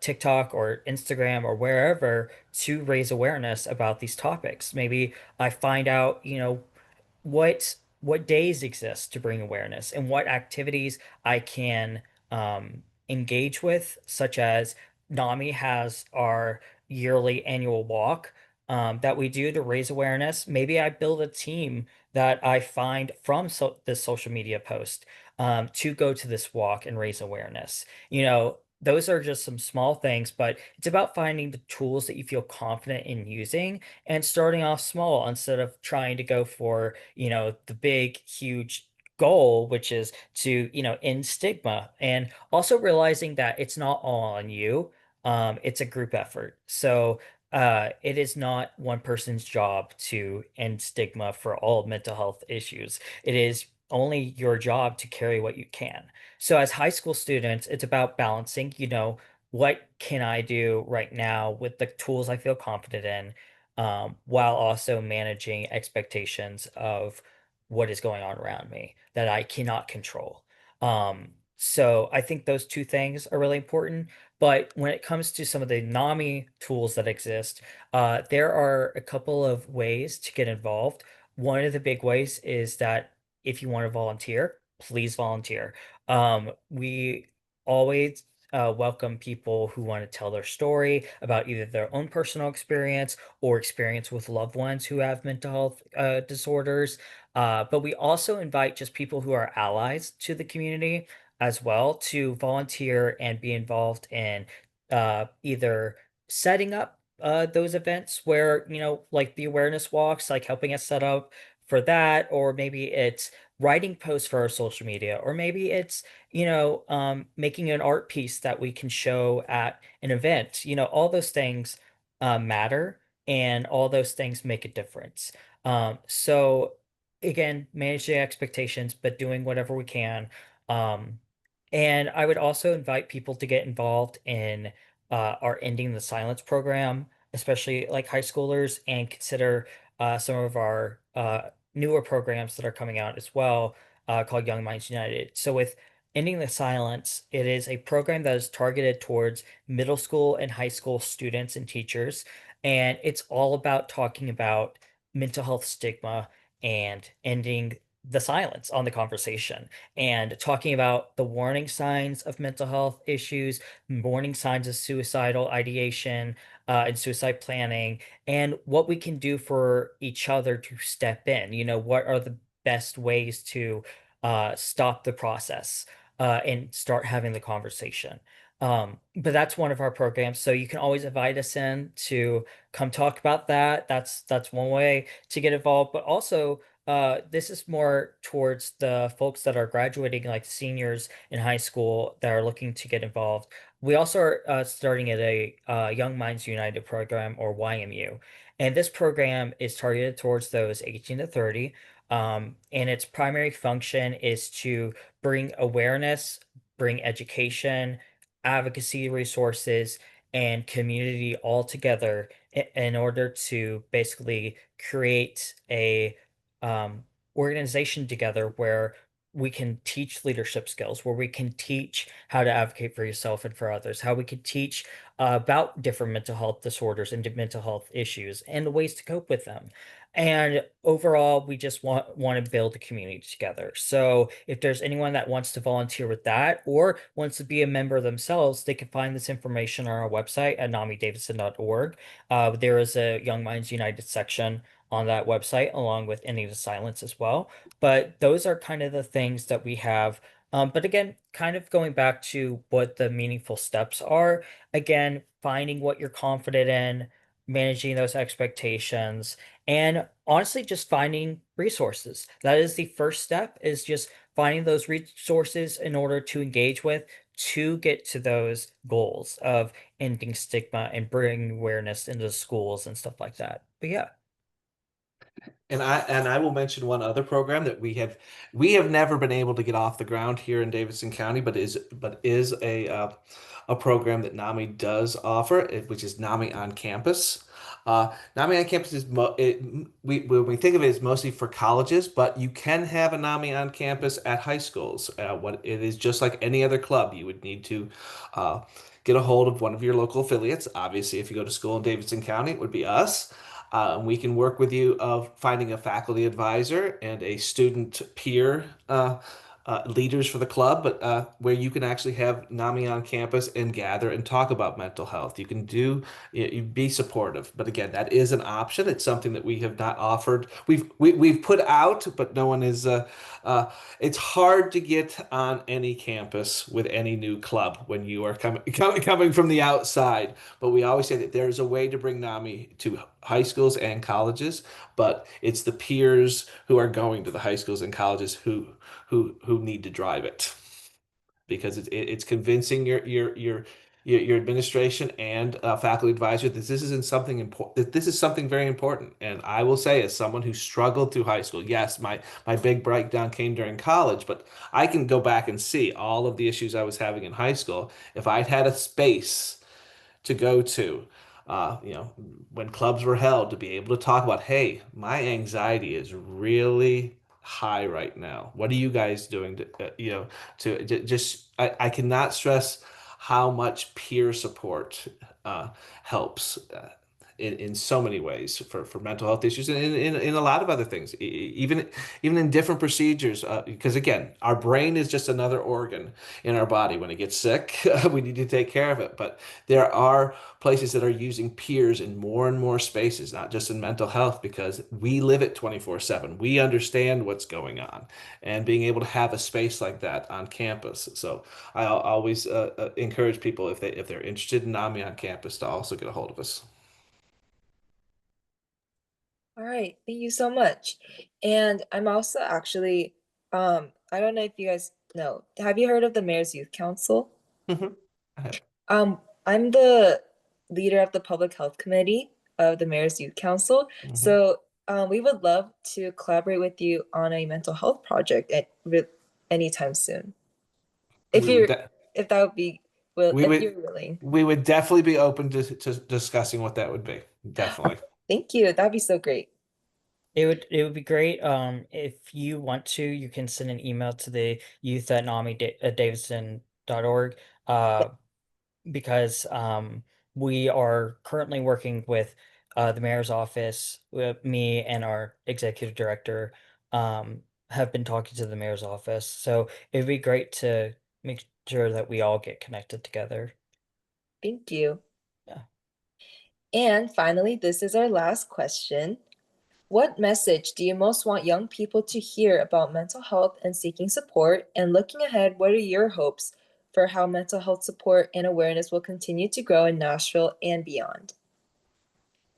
TikTok or Instagram or wherever to raise awareness about these topics. Maybe I find out, what days exist to bring awareness and what activities I can engage with, such as NAMI has our yearly annual walk that we do to raise awareness. Maybe I build a team that I find from this social media post to go to this walk and raise awareness. Those are just some small things, but it's about finding the tools that you feel confident in using and starting off small instead of trying to go for, the big, huge goal, which is to, end stigma. And also realizing that it's not all on you. It's a group effort. So it is not one person's job to end stigma for all mental health issues. It is only your job to carry what you can. So as high school students, it's about balancing, what can I do right now with the tools I feel confident in, while also managing expectations of what is going on around me that I cannot control. So I think those two things are really important. But when it comes to some of the NAMI tools that exist, there are a couple of ways to get involved. One of the big ways is that if you want to volunteer, please volunteer. We always welcome people who want to tell their story about either their own personal experience or experience with loved ones who have mental health disorders. But we also invite just people who are allies to the community as well to volunteer and be involved in either setting up those events where, like the awareness walks, like helping us set up for that, or maybe it's writing posts for our social media, or maybe it's, making an art piece that we can show at an event. All those things matter, and all those things make a difference. So again, managing expectations, but doing whatever we can. Um, and I would also invite people to get involved in our Ending the Silence program, especially like high schoolers, and consider some of our newer programs that are coming out as well, called Young Minds United. So with Ending the Silence, it is a program that is targeted towards middle school and high school students and teachers. And it's all about talking about mental health stigma and ending the silence on the conversation and talking about the warning signs of mental health issues, warning signs of suicidal ideation, and suicide planning, and what we can do for each other to step in. What are the best ways to stop the process and start having the conversation. But that's one of our programs. So you can always invite us in to come talk about that. That's one way to get involved. But also, this is more towards the folks that are graduating, like seniors in high school that are looking to get involved. We also are starting at a Young Minds United program, or YMU. And this program is targeted towards those 18 to 30. And its primary function is to bring awareness, bring education, advocacy resources, and community all together in order to basically create a um, organization together where we can teach leadership skills, where we can teach how to advocate for yourself and for others, how we can teach about different mental health disorders and mental health issues and the ways to cope with them. And overall, we just want to build a community together. So if there's anyone that wants to volunteer with that or wants to be a member themselves, they can find this information on our website at namidavidson.org. There is a Young Minds United section on that website, along with any of the silence as well. But those are kind of the things that we have. But again, kind of going back to what the meaningful steps are, again, finding what you're confident in, managing those expectations, and honestly, just finding resources. That is the first step, is just finding those resources in order to engage with to get to those goals of ending stigma and bringing awareness into schools and stuff like that. But yeah. And I will mention one other program that we have never been able to get off the ground here in Davidson County, but is a program that NAMI does offer, which is NAMI on campus. NAMI on campus is we when we think of it, it's mostly for colleges, but you can have a NAMI on campus at high schools. What it is just like any other club, you would need to uh, get a hold of one of your local affiliates. Obviously, if you go to school in Davidson County, it would be us. We can work with you of finding a faculty advisor and a student peer leaders for the club, but where you can actually have NAMI on campus and gather and talk about mental health. You can you be supportive, but again, that is an option. It's something that we have not offered. We've put out, but no one is. It's hard to get on any campus with any new club when you are coming from the outside. But we always say that there is a way to bring NAMI to high schools and colleges, but it's the peers who are going to the high schools and colleges who need to drive it because it's convincing your administration and faculty advisor that this isn't something important, that this is something very important. And I will say, as someone who struggled through high school, yes, my big breakdown came during college, but I can go back and see all of the issues I was having in high school. If I'd had a space to go to, you know, when clubs were held, to be able to talk about, hey, my anxiety is really high right now. What are you guys doing to, just, I cannot stress how much peer support helps. In so many ways for mental health issues and in a lot of other things, even in different procedures. Because again, our brain is just another organ in our body. When it gets sick, we need to take care of it. But there are places that are using peers in more and more spaces, not just in mental health, because we live it 24/7. We understand what's going on, and being able to have a space like that on campus. So I always encourage people, if they're interested in NAMI on campus, to also get a hold of us. All right, thank you so much. And I'm also actually, I don't know if you guys know, have you heard of the Mayor's Youth Council? Mhm. I have. I'm the leader of the Public Health Committee of the Mayor's Youth Council. Mhm. So, we would love to collaborate with you on a mental health project anytime soon. If We would you're, de if that would be, well, we if would you're willing. we would definitely be open to discussing what that would be. Oh, Definitely. thank you. That'd be so great. It would be great. If you want to, you can send an email to the youth at namidavidson.org. Because we are currently working with the mayor's office. Me and our executive director have been talking to the mayor's office. So it'd be great to make sure that we all get connected together. Thank you. Yeah. And finally, this is our last question. What message do you most want young people to hear about mental health and seeking support? And looking ahead, what are your hopes for how mental health support and awareness will continue to grow in Nashville and beyond?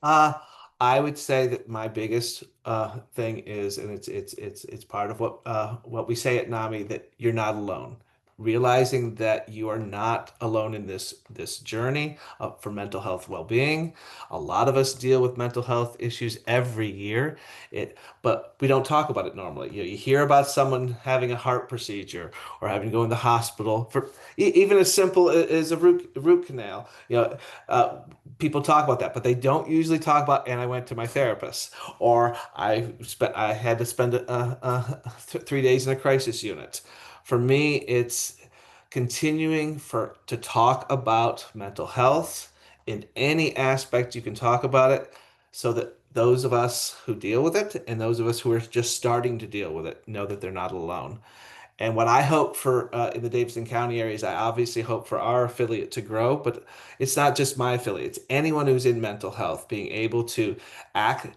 Uh, I would say that my biggest thing is, and it's part of what we say at NAMI, that you're not alone. Realizing that you are not alone in this journey for mental health well-being. A lot of us deal with mental health issues every year. But we don't talk about it normally. You hear about someone having a heart procedure or having to go in the hospital for even as simple as a root canal. Uh, People talk about that, but they don't usually talk about, and I went to my therapist, or I had to spend 3 days in a crisis unit. For me, it's continuing to talk about mental health in any aspect you can talk about it, so that those of us who deal with it and those of us who are just starting to deal with it know that they're not alone. And what I hope for in the Davidson County area is, I obviously hope for our affiliate to grow, but it's not just my affiliate. It's anyone who's in mental health being able to act,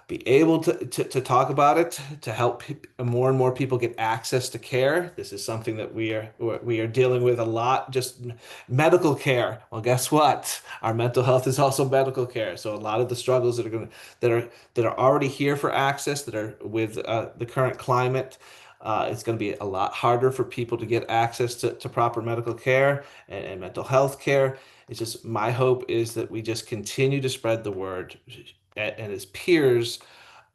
be able to talk about it, to help more and more people get access to care. This is something that we are dealing with a lot, just medical care. Well, guess what? Our mental health is also medical care. So a lot of the struggles that are already here for access, that are with the current climate. It's going to be a lot harder for people to get access to proper medical care and mental health care. It's just my hope is that we just continue to spread the word and as peers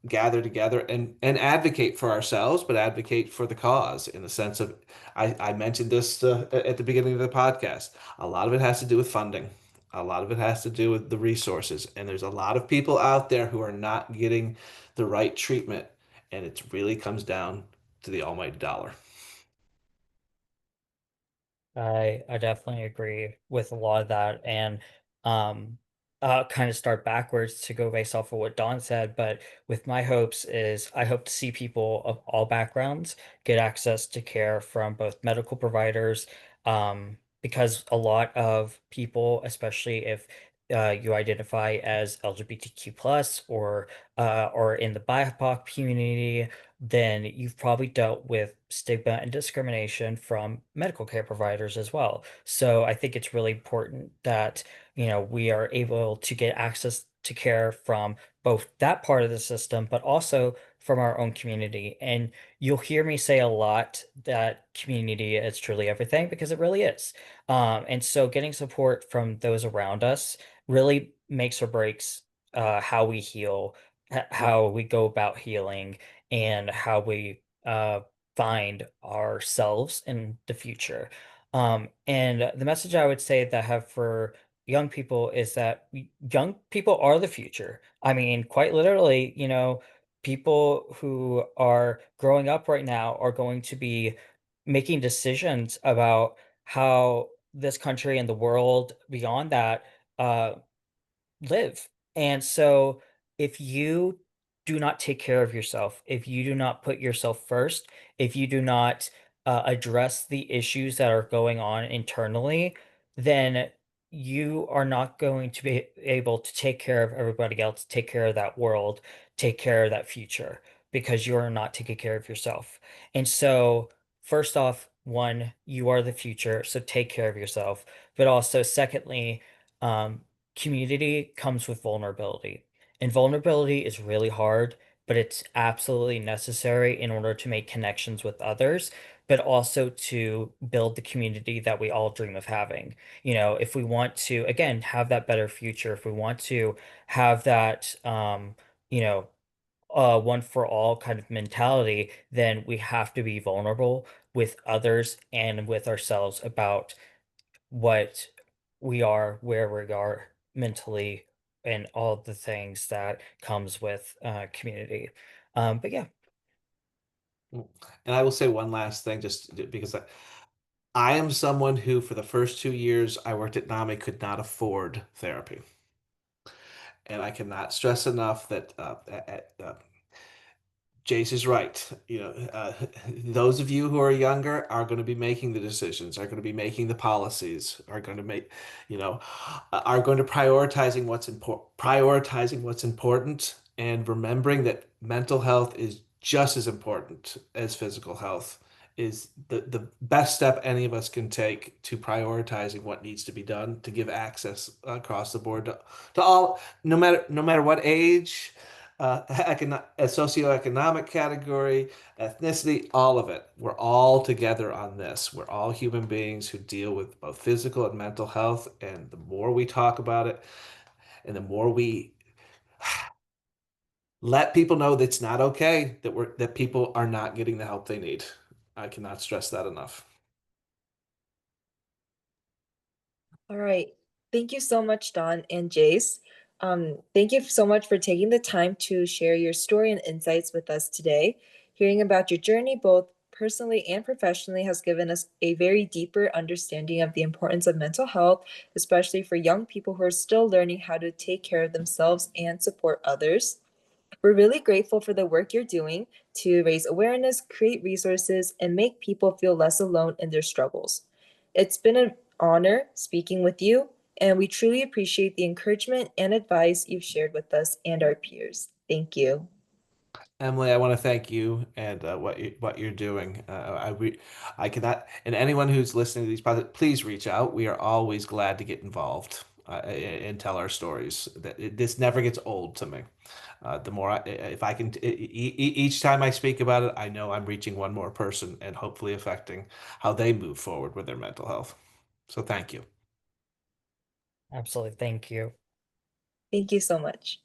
gather together and advocate for ourselves, but advocate for the cause in the sense of I mentioned this at the beginning of the podcast. A lot of it has to do with funding. A lot of it has to do with the resources. And there's a lot of people out there who are not getting the right treatment. And it really comes down to the almighty dollar. I definitely agree with a lot of that, and kind of start backwards to go based off of what Don said. But with my hopes is I hope to see people of all backgrounds get access to care from both medical providers, because a lot of people, especially if you identify as LGBTQ plus or in the BIPOC community, then you've probably dealt with stigma and discrimination from medical care providers as well. So I think it's really important that, we are able to get access to care from both that part of the system, but also from our own community. And you'll hear me say a lot that community is truly everything because it really is. And so getting support from those around us really makes or breaks how we heal, how we go about healing, and how we find ourselves in the future. And the message I would say that I have for young people is that young people are the future. I mean, quite literally, people who are growing up right now are going to be making decisions about how this country and the world beyond that uh, live. And so if you do not take care of yourself, if you do not put yourself first, if you do not address the issues that are going on internally, then you are not going to be able to take care of everybody else, take care of that world, take care of that future, because you're not taking care of yourself. And so, first off, one, you are the future, so take care of yourself. But also, secondly, um, community comes with vulnerability. And vulnerability is really hard, but it's absolutely necessary in order to make connections with others, but also to build the community that we all dream of having. If we want to, again, have that better future, if we want to have that, you know, one for all kind of mentality, then we have to be vulnerable with others and with ourselves about what we are, where we are mentally, and all the things that comes with community. But yeah. And I will say one last thing, just because I am someone who, for the first 2 years I worked at NAMI, could not afford therapy. And I cannot stress enough that Jace is right. Those of you who are younger are going to be making the decisions, are going to be making the policies, are going to make, are going to prioritizing what's important, and remembering that mental health is just as important as physical health. Is the best step any of us can take to prioritizing what needs to be done to give access across the board to all, no matter what age, a socioeconomic category, ethnicity, all of it. We're all together on this. We're all human beings who deal with both physical and mental health. And the more we talk about it, and the more we let people know that it's not okay, that people are not getting the help they need. I cannot stress that enough. All right. Thank you so much, Don and Jace. Thank you so much for taking the time to share your story and insights with us today. Hearing about your journey, both personally and professionally, has given us a very deeper understanding of the importance of mental health, especially for young people who are still learning how to take care of themselves and support others. We're really grateful for the work you're doing to raise awareness, create resources, and make people feel less alone in their struggles. It's been an honor speaking with you, and we truly appreciate the encouragement and advice you've shared with us and our peers. Thank you. Emily, I want to thank you and what you're doing. I cannot, and anyone who's listening to these podcasts, please reach out. We are always glad to get involved and tell our stories. This never gets old to me. The more if I can, each time I speak about it, I know I'm reaching one more person and hopefully affecting how they move forward with their mental health. So thank you. Absolutely. Thank you. Thank you so much.